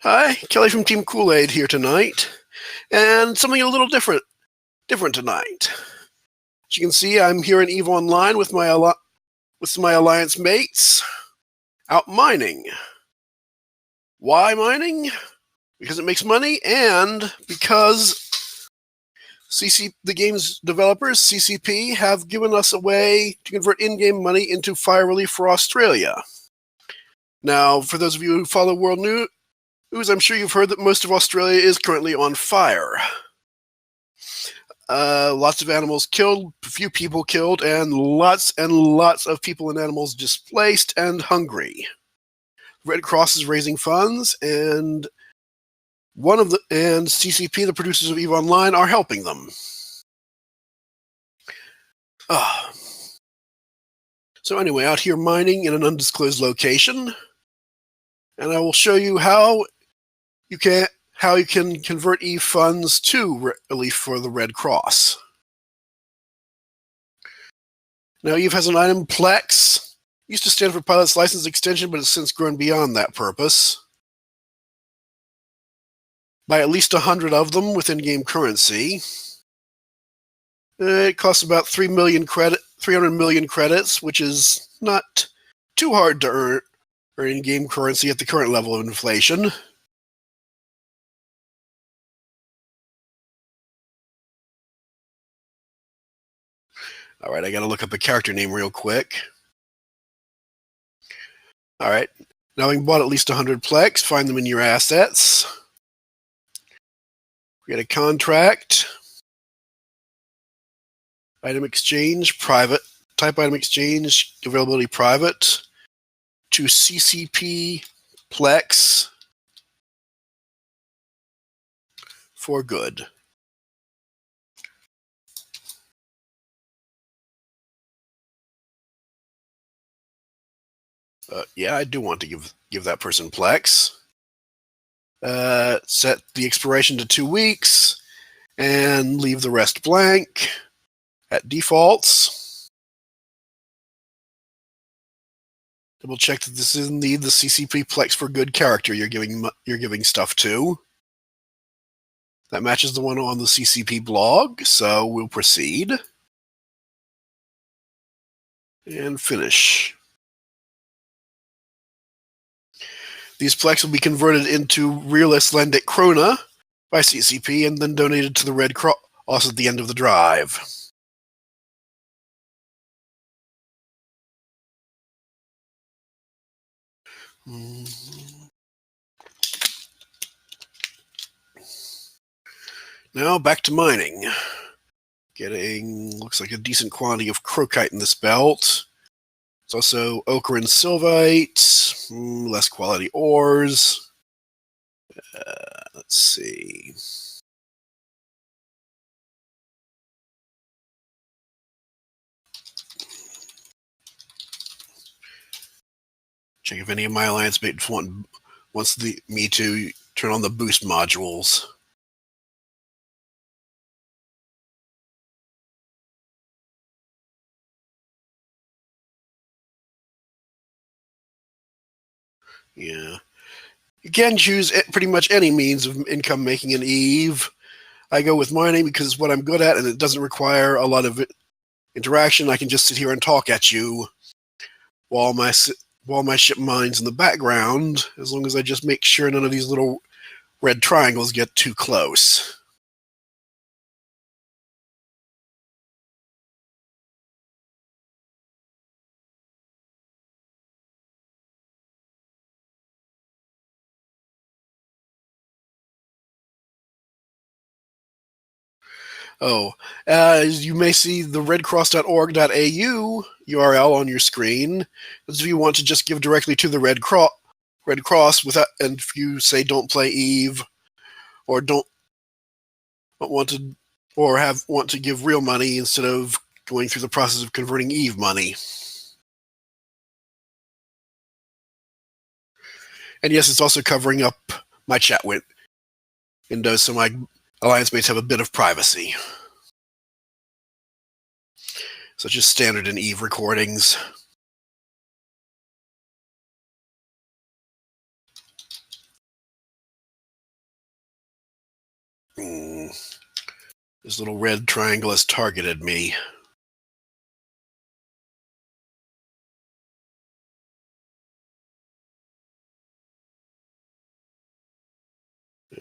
Hi, Kelly from Team Qoolaid here tonight, and something a little different tonight. As you can see, I'm here in EVE Online with my alliance mates, out mining. Why mining? Because it makes money, and because the game's developers, CCP, have given us a way to convert in-game money into fire relief for Australia. Now, for those of you who follow world news, I'm sure you've heard that most of Australia is currently on fire. Lots of animals killed, a few people killed, and lots of people and animals displaced and hungry. Red Cross is raising funds, and CCP, the producers of EVE Online, are helping them. So anyway, out here mining in an undisclosed location, and I will show you how you can convert EVE funds to relief for the Red Cross. Now, EVE has an item, Plex. Used to stand for Pilot's License Extension, but has since grown beyond that purpose. Buy at least 100 of them with in-game currency. It costs about 300 million credits, which is not too hard to earn in-game currency at the current level of inflation. All right, I got to look up a character name real quick. All right, now having bought at least 100 Plex, find them in your assets. Create a contract. Item exchange, private. Type item exchange, availability private. To CCP Plex for good. Yeah, I do want to give that person Plex. Set the expiration to 2 weeks, and leave the rest blank at defaults. Double check that this is indeed the CCP Plex for good character you're giving stuff to. That matches the one on the CCP blog, so we'll proceed. And finish. These Plex will be converted into real Icelandic krona by CCP and then donated to the Red Cross at the end of the drive. Now back to mining. Getting, looks like a decent quantity of crocite in this belt. It's also ochre and sylvite, less quality ores. Let's see. Check if any of my alliance mates wants me to turn on the boost modules. Yeah. You can choose pretty much any means of income making in EVE. I go with mining because it's what I'm good at and it doesn't require a lot of interaction. I can just sit here and talk at you while my ship mines in the background, as long as I just make sure none of these little red triangles get too close. You may see the redcross.org.au URL on your screen. If you want to just give directly to the Red Cross without, and if you say don't play EVE or want to give real money instead of going through the process of converting EVE money. And yes, it's also covering up my chat windows so my alliance mates have a bit of privacy, such as standard in EVE recordings. This little red triangle has targeted me.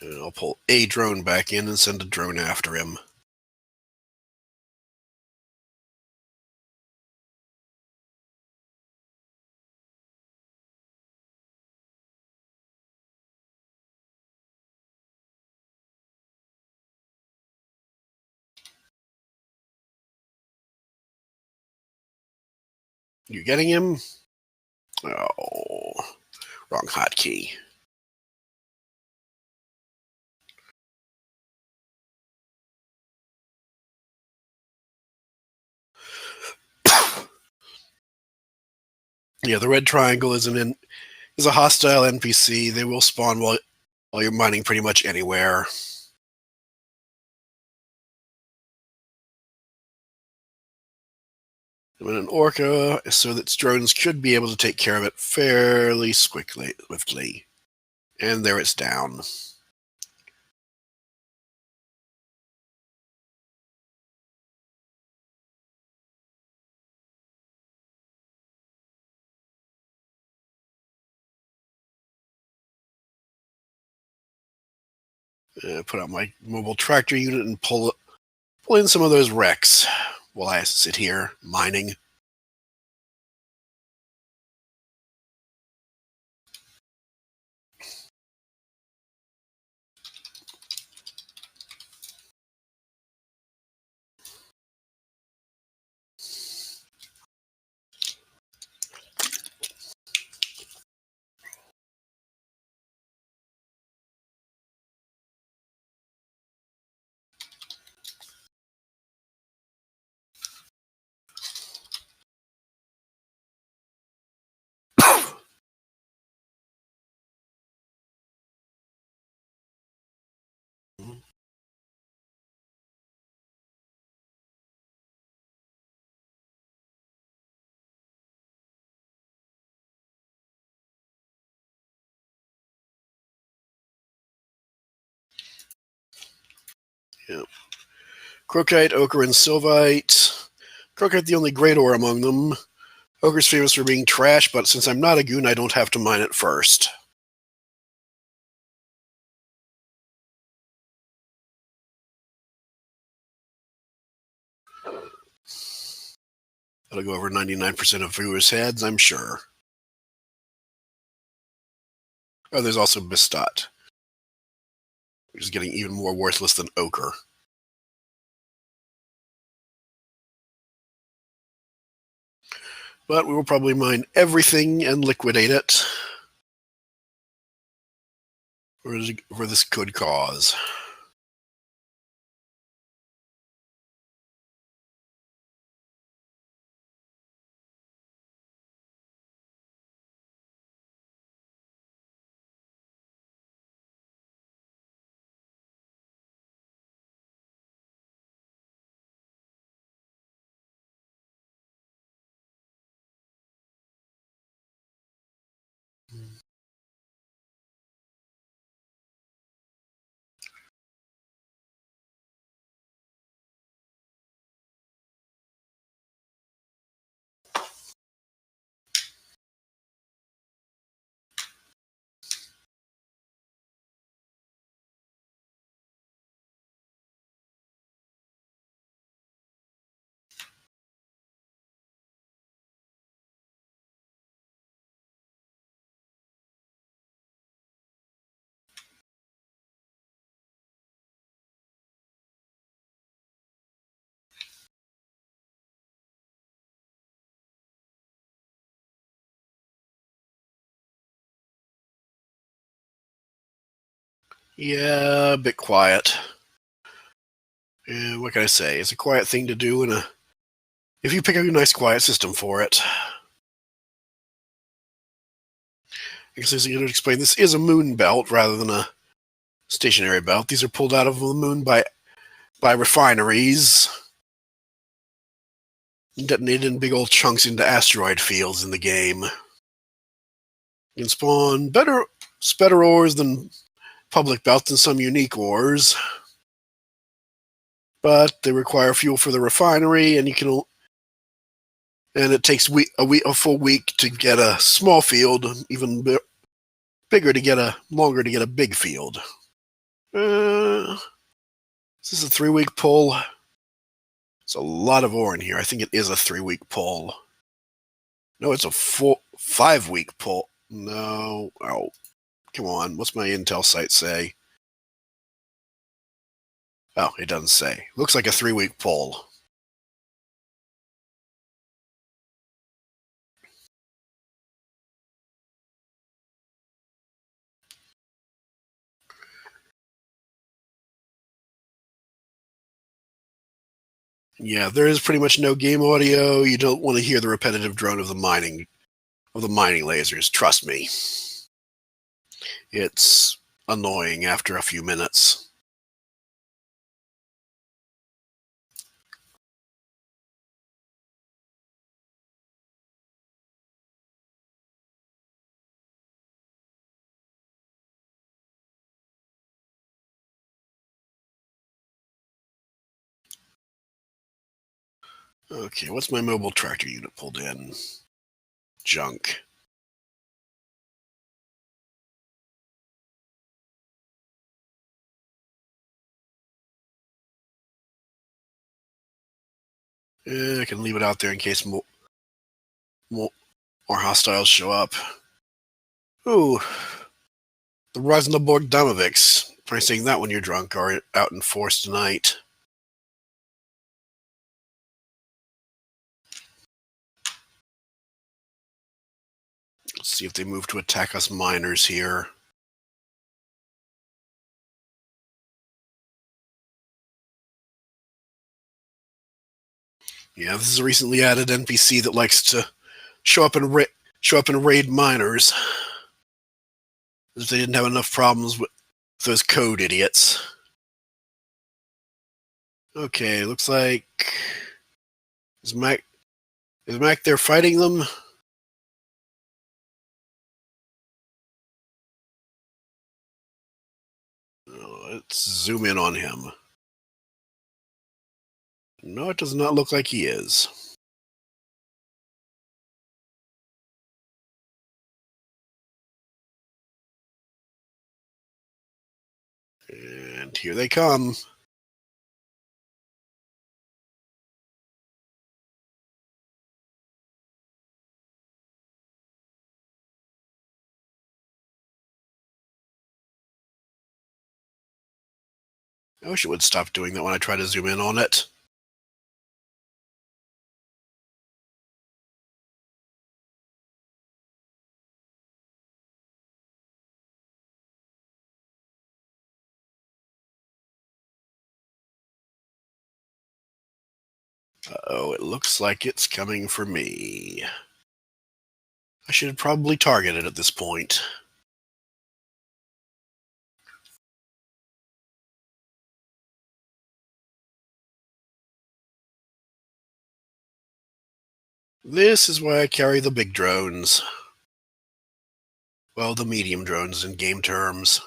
And I'll pull a drone back in and send a drone after him. You getting him? Oh, wrong hotkey. Yeah, the red triangle is a hostile NPC. They will spawn while you're mining pretty much anywhere. And an orca, so that drones should be able to take care of it fairly swiftly. And there it's down. Put out my mobile tractor unit and pull in some of those wrecks while I sit here mining. Yep. Crocite, ochre, and sylvite. Crocite the only great ore among them. Ochre's famous for being trash, but since I'm not a goon, I don't have to mine it first. That'll go over 99% of viewers' heads, I'm sure. Oh, there's also Bistot, which is getting even more worthless than ochre. But we will probably mine everything and liquidate it for this good cause. Yeah, a bit quiet. What can I say? It's a quiet thing to do, if you pick a nice quiet system for it. I guess as you could explain, this is a moon belt rather than a stationary belt. These are pulled out of the moon by refineries, detonated in big old chunks into asteroid fields in the game. You can spawn better ores than public belts and some unique ores. but they require fuel for the refinery, and it takes a full week to get a small field, even bigger to get longer to get a big field. Is this a 3-week pull? It's a lot of ore in here. I think it is a 3-week pull. No, it's a 5-week pull. No. Oh, come on. What's my intel site say? Oh, it doesn't say. Looks like a 3-week pull. Yeah, there is pretty much no game audio. You don't want to hear the repetitive drone of the mining lasers. Trust me. It's annoying after a few minutes. Okay, what's my mobile tractor unit pulled in? Junk. I can leave it out there in case more hostiles show up. Ooh, the Rosnaborg Domovics. Try saying that when you're drunk are out in force tonight. Let's see if they move to attack us miners here. Yeah, this is a recently added NPC that likes to show up and raid miners. As if they didn't have enough problems with those code idiots. Okay, looks like is Mac there fighting them? Let's zoom in on him. No, it does not look like he is. And here they come. I wish it would stop doing that when I try to zoom in on it. Uh-oh, it looks like it's coming for me. I should probably target it at this point. This is why I carry the big drones. Well, the medium drones in game terms.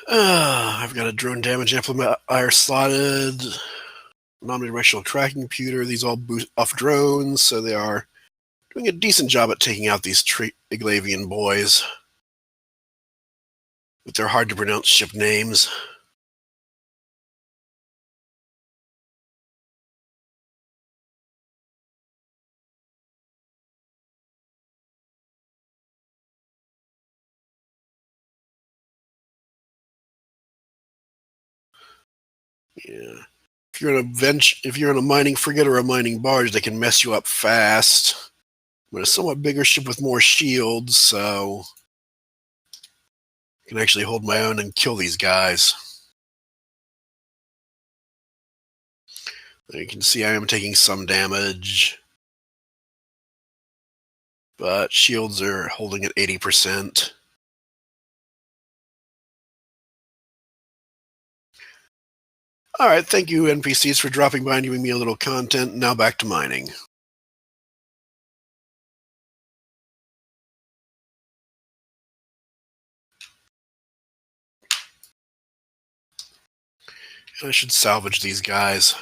I've got a drone damage amplifier slotted, non-directional tracking computer. These all boost off drones, so they are doing a decent job at taking out these Iglavian boys with their hard-to-pronounce ship names. Yeah. If you're in a mining frigate or a mining barge, they can mess you up fast. But a somewhat bigger ship with more shields, so I can actually hold my own and kill these guys. You can see I am taking some damage, but shields are holding at 80%. All right, thank you, NPCs, for dropping by and giving me a little content. Now back to mining. I should salvage these guys.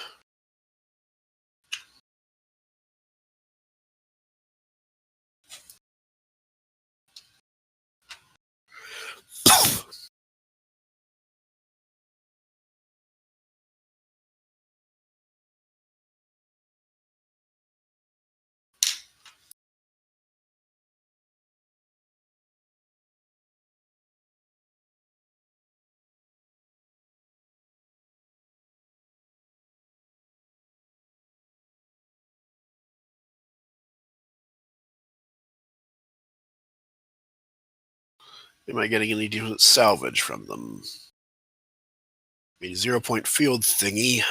Am I getting any decent salvage from them? A 0-point field thingy.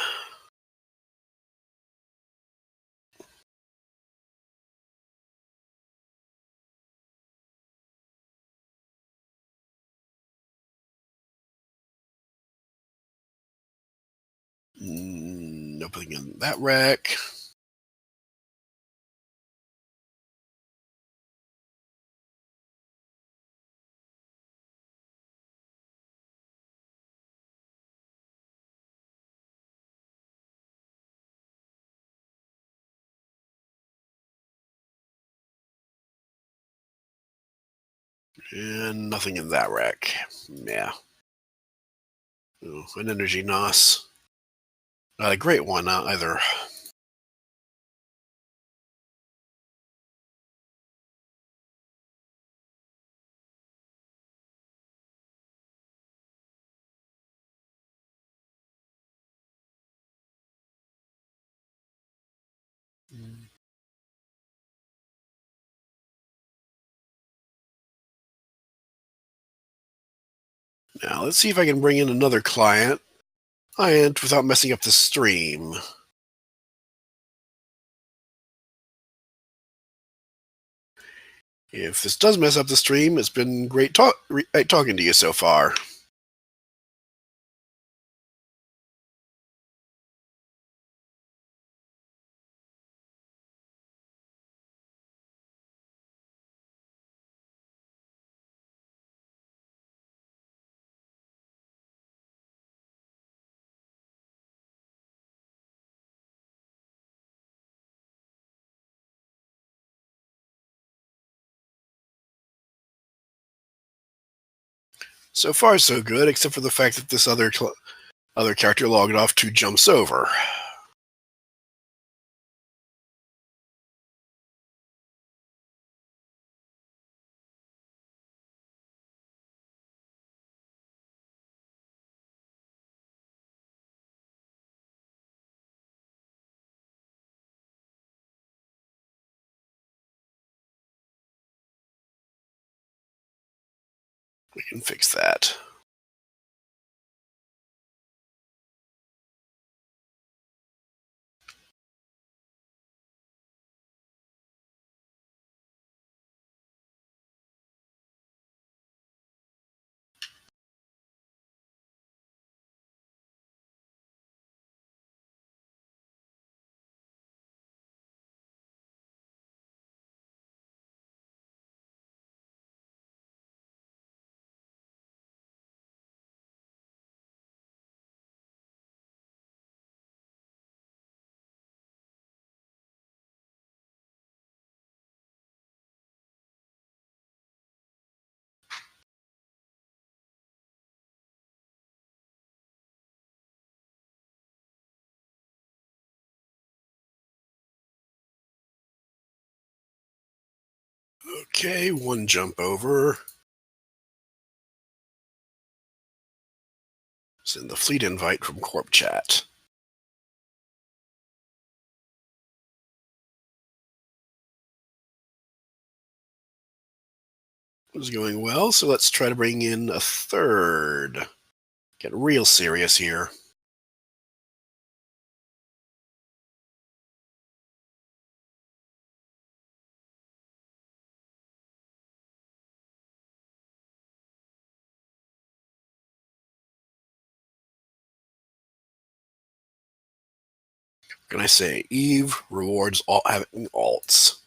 Nothing in that rack. And nothing in that rack. Yeah. Oh, an energy NOS. Not a great one either. Now, let's see if I can bring in another client without messing up the stream. If this does mess up the stream, it's been great talking to you so far. So far, so good, except for the fact that this other character logged off 2 jumps over. We can fix that. Okay, 1 jump over. Send the fleet invite from Corp Chat. It's going well, so let's try to bring in a third. Get real serious here. What can I say? Eve rewards all having alts.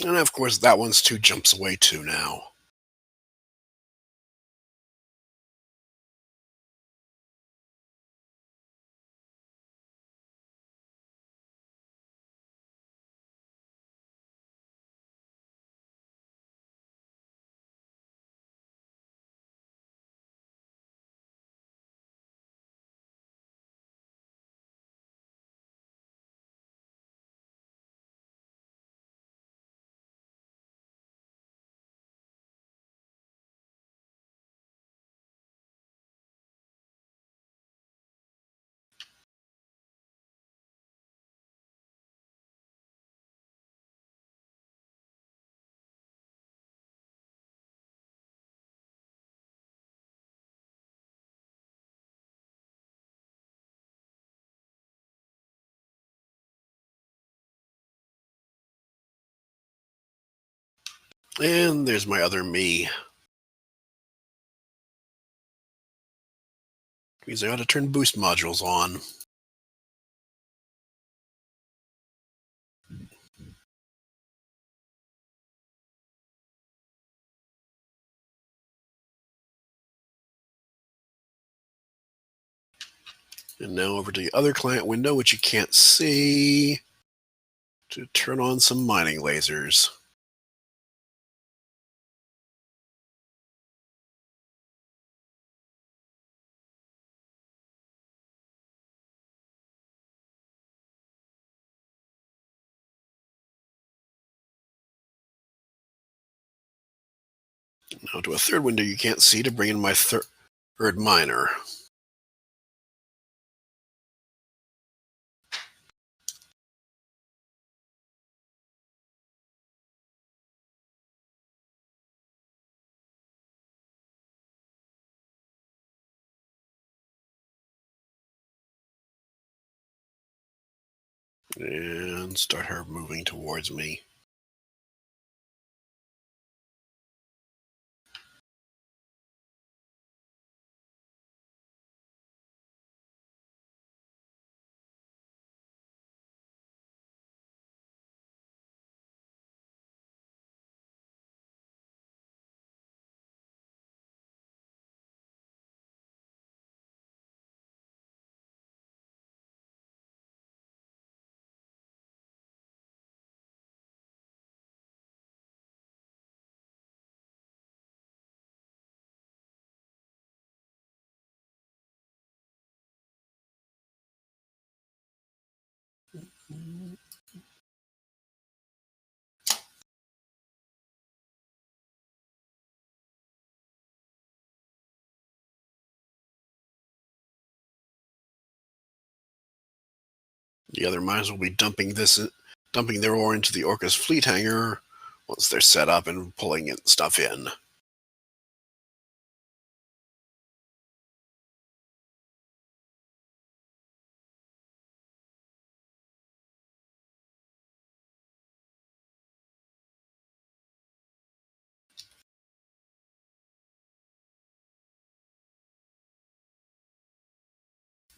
And of course, that one's 2 jumps away too now. And there's my other me. Means I ought to turn boost modules on. And now over to the other client window, which you can't see, to turn on some mining lasers. Now to a third window you can't see to bring in my third miner. And start her moving towards me. The other miners will be dumping their ore into the Orca's fleet hangar once they're set up and pulling stuff in.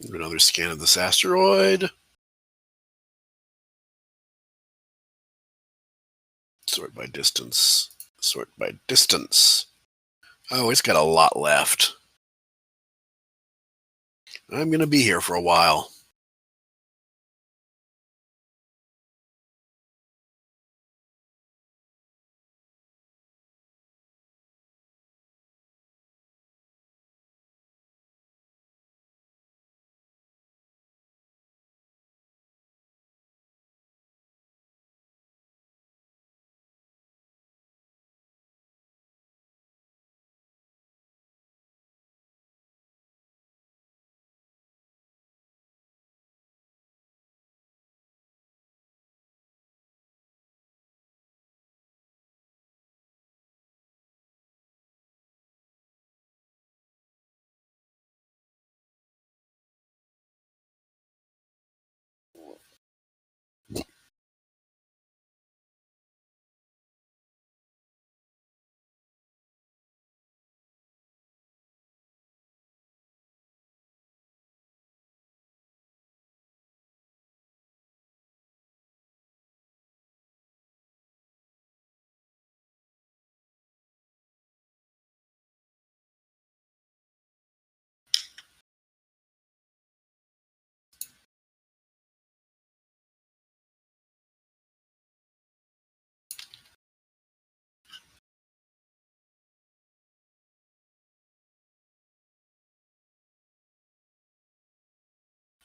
Another scan of this asteroid. Sort by distance. Sort by distance. Oh, it's got a lot left. I'm going to be here for a while.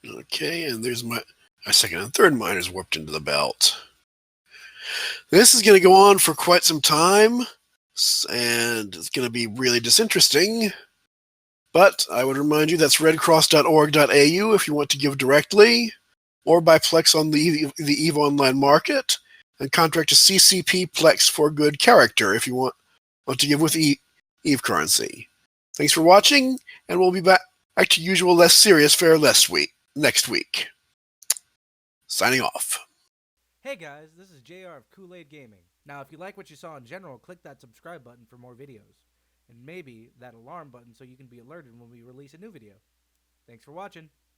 Okay, and there's my second and third miners warped into the belt. This is going to go on for quite some time, and it's going to be really disinteresting. But I would remind you that's redcross.org.au if you want to give directly, or by Plex on the EVE Online Market, and contract to CCP Plex for good character if you want to give with EVE currency. Thanks for watching, and we'll be back to usual less serious fare next week. Signing off. Hey guys, this is JR of Qoolaid Gaming. Now if you like what you saw in general, click that subscribe button for more videos. And maybe that alarm button so you can be alerted when we release a new video. Thanks for watching.